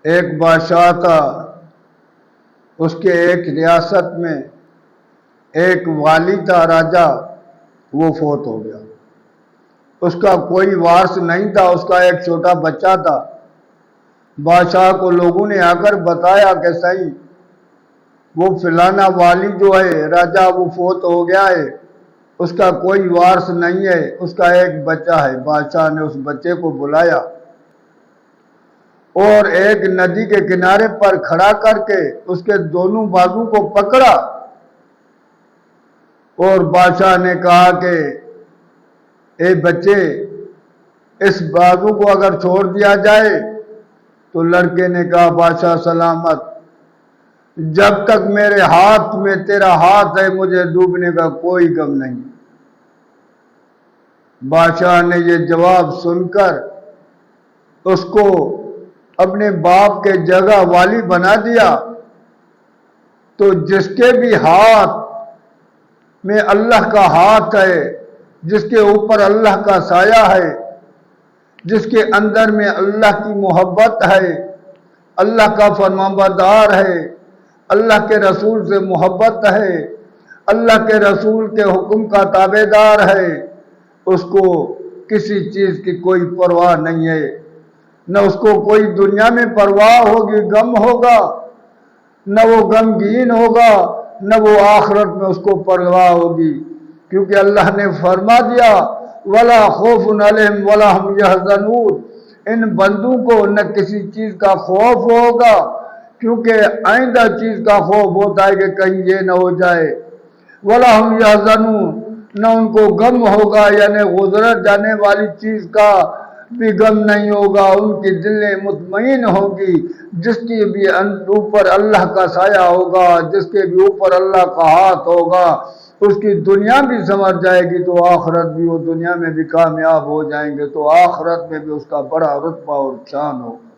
ایک بادشاہ تھا، اس کے ایک ریاست میں ایک والی تھا، راجا، وہ فوت ہو گیا۔ اس کا کوئی وارث نہیں تھا، اس کا ایک چھوٹا بچہ تھا۔ بادشاہ کو لوگوں نے آ کر بتایا کہ صحیح وہ فلانا والی جو ہے راجا، وہ فوت ہو گیا ہے، اس کا کوئی وارث نہیں ہے، اس کا ایک بچہ ہے۔ بادشاہ نے اس بچے کو بلایا اور ایک ندی کے کنارے پر کھڑا کر کے اس کے دونوں بازو کو پکڑا اور بادشاہ نے کہا کہ اے بچے، اس بازو کو اگر چھوڑ دیا جائے تو لڑکے نے کہا بادشاہ سلامت، جب تک میرے ہاتھ میں تیرا ہاتھ ہے مجھے ڈوبنے کا کوئی غم نہیں۔ بادشاہ نے یہ جواب سن کر اس کو اپنے باپ کے جگہ والی بنا دیا۔ تو جس کے بھی ہاتھ میں اللہ کا ہاتھ ہے، جس کے اوپر اللہ کا سایہ ہے، جس کے اندر میں اللہ کی محبت ہے، اللہ کا فرمانبردار ہے، اللہ کے رسول سے محبت ہے، اللہ کے رسول کے حکم کا تابع دار ہے، اس کو کسی چیز کی کوئی پرواہ نہیں ہے۔ نہ اس کو کوئی دنیا میں پرواہ ہوگی، غم ہوگا، نہ وہ غمگین ہوگا، نہ وہ آخرت میں اس کو پرواہ ہوگی، کیونکہ اللہ نے فرما دیا وَلَا خَوْفٌ عَلَيْهِمْ وَلَا هُمْ يَحْزَنُونَ۔ ان بندوں کو نہ کسی چیز کا خوف ہوگا، کیونکہ آئندہ چیز کا خوف ہوتا ہے کہ کہیں یہ نہ ہو جائے۔ وَلَا هُمْ يَحْزَنُونَ، نہ ان کو غم ہوگا، یعنی گزرت جانے والی چیز کا بھی غم نہیں ہوگا، ان کی دلیں مطمئن ہوگی۔ جس کی بھی اوپر اللہ کا سایہ ہوگا، جس کے بھی اوپر اللہ کا ہاتھ ہوگا، اس کی دنیا بھی سنور جائے گی تو آخرت بھی، وہ دنیا میں بھی کامیاب ہو جائیں گے تو آخرت میں بھی اس کا بڑا رتبہ اور شان ہوگا۔